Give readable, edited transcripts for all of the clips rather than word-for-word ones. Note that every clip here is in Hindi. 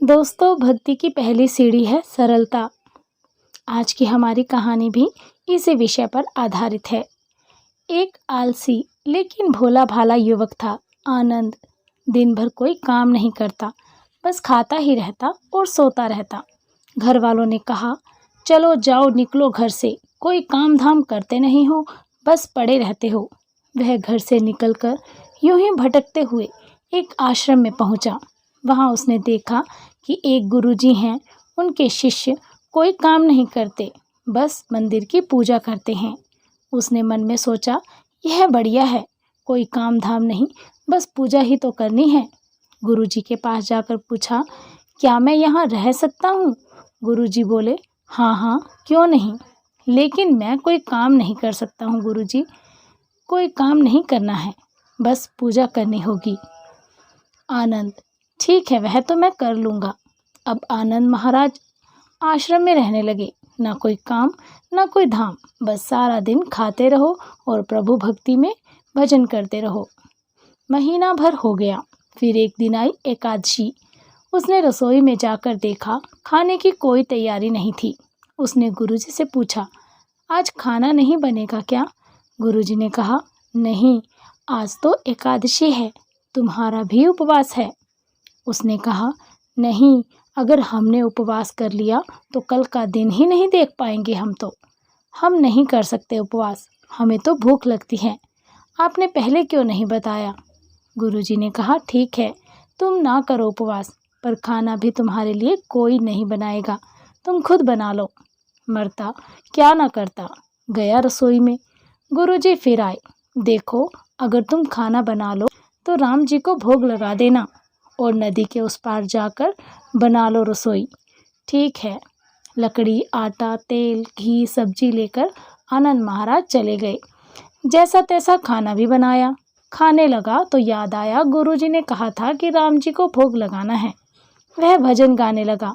दोस्तों, भक्ति की पहली सीढ़ी है सरलता। आज की हमारी कहानी भी इसी विषय पर आधारित है। एक आलसी लेकिन भोला भाला युवक था, आनंद। दिन भर कोई काम नहीं करता, बस खाता ही रहता और सोता रहता। घर वालों ने कहा, चलो जाओ निकलो घर से, कोई काम धाम करते नहीं हो, बस पड़े रहते हो। वह घर से निकलकर यूं ही भटकते हुए एक आश्रम में पहुंचा। वहां उसने देखा कि एक गुरुजी हैं, उनके शिष्य कोई काम नहीं करते, बस मंदिर की पूजा करते हैं। उसने मन में सोचा, यह बढ़िया है, कोई काम धाम नहीं, बस पूजा ही तो करनी है। गुरुजी के पास जाकर पूछा, क्या मैं यहाँ रह सकता हूँ? गुरुजी बोले, हाँ हाँ, क्यों नहीं, लेकिन मैं कोई काम नहीं कर सकता हूँ गुरुजी। कोई काम नहीं करना है, बस पूजा करनी होगी। आनंद, ठीक है, वह तो मैं कर लूँगा। अब आनंद महाराज आश्रम में रहने लगे। ना कोई काम, ना कोई धाम, बस सारा दिन खाते रहो और प्रभु भक्ति में भजन करते रहो। महीना भर हो गया। फिर एक दिन आई एकादशी। उसने रसोई में जाकर देखा, खाने की कोई तैयारी नहीं थी। उसने गुरुजी से पूछा, आज खाना नहीं बनेगा क्या? गुरुजी ने कहा, नहीं, आज तो एकादशी है, तुम्हारा भी उपवास है। उसने कहा, नहीं, अगर हमने उपवास कर लिया तो कल का दिन ही नहीं देख पाएंगे हम नहीं कर सकते उपवास, हमें तो भूख लगती है। आपने पहले क्यों नहीं बताया? गुरुजी ने कहा, ठीक है, तुम ना करो उपवास, पर खाना भी तुम्हारे लिए कोई नहीं बनाएगा, तुम खुद बना लो। मरता क्या ना करता, गया रसोई में। गुरुजी फिर आए, देखो, अगर तुम खाना बना लो तो राम जी को भोग लगा देना और नदी के उस पार जाकर बना लो रसोई। ठीक है। लकड़ी, आटा, तेल, घी, सब्जी लेकर आनंद महाराज चले गए। जैसा तैसा खाना भी बनाया। खाने लगा तो याद आया, गुरुजी ने कहा था कि राम जी को भोग लगाना है। वह भजन गाने लगा,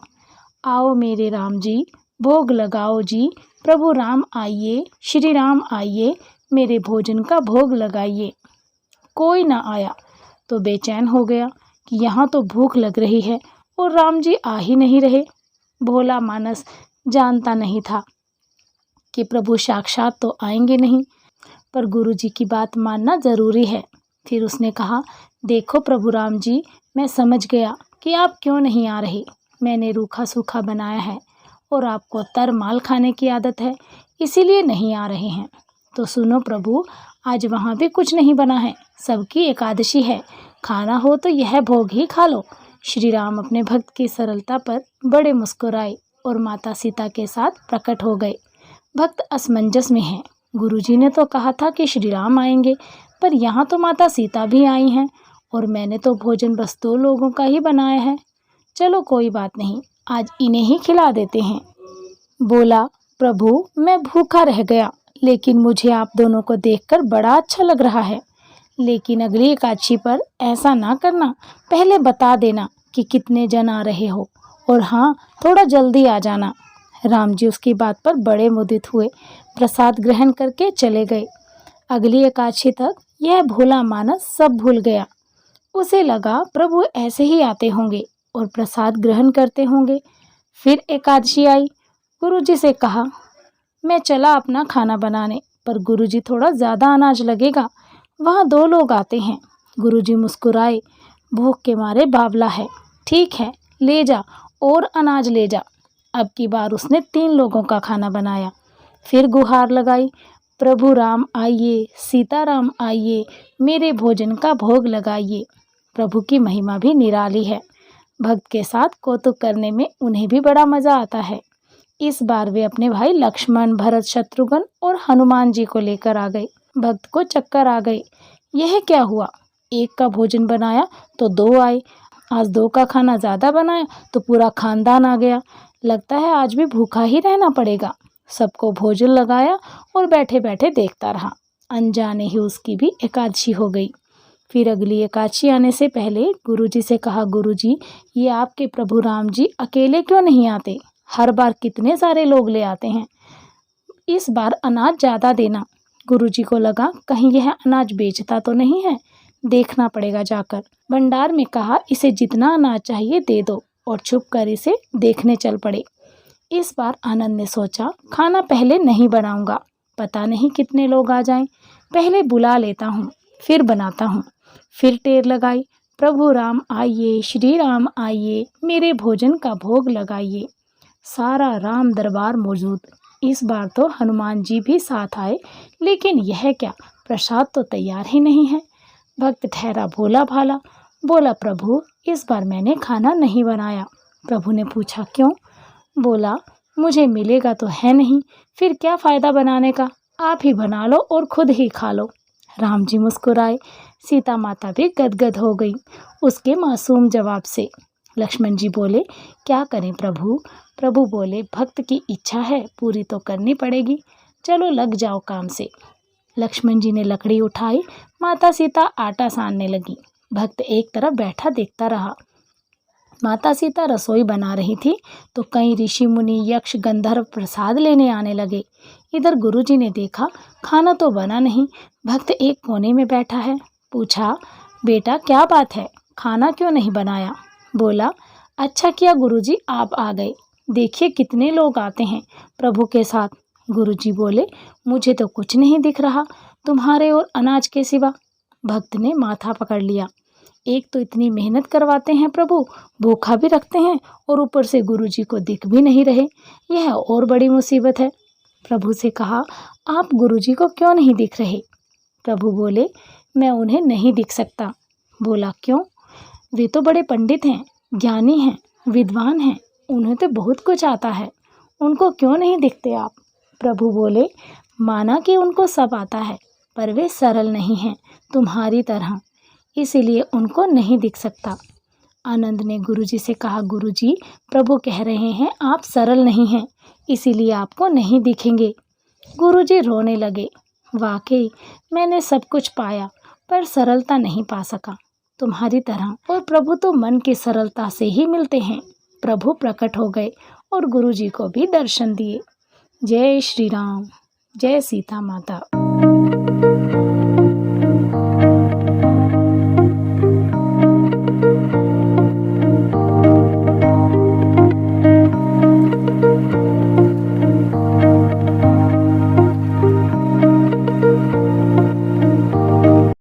आओ मेरे राम जी, भोग लगाओ जी, प्रभु राम आइए, श्री राम आइए, मेरे भोजन का भोग लगाइए। कोई ना आया तो बेचैन हो गया कि यहाँ तो भूख लग रही है और राम जी आ ही नहीं रहे। भोला मानस जानता नहीं था कि प्रभु साक्षात तो आएंगे नहीं, पर गुरुजी की बात मानना ज़रूरी है। फिर उसने कहा, देखो प्रभु राम जी, मैं समझ गया कि आप क्यों नहीं आ रहे। मैंने रूखा सूखा बनाया है और आपको तरमाल खाने की आदत है, इसीलिए नहीं आ रहे हैं। तो सुनो प्रभु, आज वहाँ भी कुछ नहीं बना है, सबकी एकादशी है, खाना हो तो यह भोग ही खा लो। श्री राम अपने भक्त की सरलता पर बड़े मुस्कुराए और माता सीता के साथ प्रकट हो गए। भक्त असमंजस में हैं। गुरुजी ने तो कहा था कि श्री राम आएंगे, पर यहाँ तो माता सीता भी आई हैं और मैंने तो भोजन बस 2 लोगों का ही बनाया है। चलो कोई बात नहीं, आज इन्हें ही खिला देते हैं। बोला, प्रभु मैं भूखा रह गया, लेकिन मुझे आप दोनों को देखकर बड़ा अच्छा लग रहा है। लेकिन अगली एकादशी पर ऐसा ना करना, पहले बता देना कि कितने जन आ रहे हो, और हाँ, थोड़ा जल्दी आ जाना। राम जी उसकी बात पर बड़े मुदित हुए, प्रसाद ग्रहण करके चले गए। अगली एकादशी तक यह भोला मानस सब भूल गया। उसे लगा प्रभु ऐसे ही आते होंगे और प्रसाद ग्रहण करते होंगे। फिर एकादशी आई। गुरुजी से कहा, मैं चला अपना खाना बनाने, पर गुरुजी थोड़ा ज़्यादा अनाज लगेगा, वहाँ 2 लोग आते हैं। गुरुजी मुस्कुराए, भूख के मारे बावला है, ठीक है, ले जा और अनाज ले जा। अब की बार उसने 3 लोगों का खाना बनाया। फिर गुहार लगाई, प्रभु राम आइए, सीताराम आइए, मेरे भोजन का भोग लगाइए। प्रभु की महिमा भी निराली है। भक्त के साथ कौतुक करने में उन्हें भी बड़ा मज़ा आता है। इस बार वे अपने भाई लक्ष्मण, भरत, शत्रुघ्न और हनुमान जी को लेकर आ गए। भक्त को चक्कर आ गए। यह क्या हुआ, एक का भोजन बनाया तो 2 आए, आज 2 का खाना ज़्यादा बनाया तो पूरा खानदान आ गया। लगता है आज भी भूखा ही रहना पड़ेगा। सबको भोजन लगाया और बैठे बैठे देखता रहा। अनजाने ही उसकी भी एकादशी हो गई। फिर अगली एकादशी आने से पहले गुरुजी से कहा, गुरुजी, ये आपके प्रभु राम जी अकेले क्यों नहीं आते? हर बार कितने सारे लोग ले आते हैं, इस बार अनाज ज़्यादा देना। गुरुजी को लगा कहीं यह अनाज बेचता तो नहीं है, देखना पड़ेगा जाकर। भंडार में कहा, इसे जितना अनाज चाहिए दे दो और छुप कर इसे देखने चल पड़े। इस बार आनंद ने सोचा, खाना पहले नहीं बनाऊंगा, पता नहीं कितने लोग आ जाएं, पहले बुला लेता हूँ, फिर बनाता हूँ। फिर टेर लगाई, प्रभु राम आइए, श्री राम आइए, मेरे भोजन का भोग लगाइए। सारा राम दरबार मौजूद। इस बार तो हनुमान जी भी साथ आए, लेकिन यह क्या, प्रसाद तो तैयार ही नहीं है। भक्त ठहरा भोला भाला, बोला, प्रभु इस बार मैंने खाना नहीं बनाया। प्रभु ने पूछा, क्यों? बोला, मुझे मिलेगा तो है नहीं, फिर क्या फ़ायदा बनाने का, आप ही बना लो और खुद ही खा लो। राम जी मुस्कुराए, सीता माता भी गदगद हो गई उसके मासूम जवाब से। लक्ष्मण जी बोले, क्या करें प्रभु? प्रभु बोले, भक्त की इच्छा है, पूरी तो करनी पड़ेगी, चलो लग जाओ काम से। लक्ष्मण जी ने लकड़ी उठाई, माता सीता आटा सानने लगी। भक्त एक तरफ बैठा देखता रहा। माता सीता रसोई बना रही थी तो कई ऋषि मुनि यक्ष गंधर्व प्रसाद लेने आने लगे। इधर गुरुजी ने देखा खाना तो बना नहीं, भक्त एक कोने में बैठा है। पूछा, बेटा क्या बात है, खाना क्यों नहीं बनाया? बोला, अच्छा किया गुरुजी आप आ गए, देखिए कितने लोग आते हैं प्रभु के साथ। गुरुजी बोले, मुझे तो कुछ नहीं दिख रहा तुम्हारे और अनाज के सिवा। भक्त ने माथा पकड़ लिया, एक तो इतनी मेहनत करवाते हैं प्रभु, भूखा भी रखते हैं और ऊपर से गुरुजी को दिख भी नहीं रहे, यह और बड़ी मुसीबत है। प्रभु से कहा, आप गुरुजी को क्यों नहीं दिख रहे? प्रभु बोले, मैं उन्हें नहीं दिख सकता। बोला, क्यों? वे तो बड़े पंडित हैं, ज्ञानी हैं, विद्वान हैं, उन्हें तो बहुत कुछ आता है, उनको क्यों नहीं दिखते आप? प्रभु बोले, माना कि उनको सब आता है, पर वे सरल नहीं हैं तुम्हारी तरह, इसीलिए उनको नहीं दिख सकता। आनंद ने गुरुजी से कहा, गुरुजी प्रभु कह रहे हैं आप सरल नहीं हैं, इसीलिए आपको नहीं दिखेंगे। गुरुजी रोने लगे, वाकई मैंने सब कुछ पाया पर सरलता नहीं पा सका तुम्हारी तरह, और प्रभु तो मन की सरलता से ही मिलते हैं। प्रभु प्रकट हो गए और गुरुजी को भी दर्शन दिए। जय श्री राम, जय सीता माता।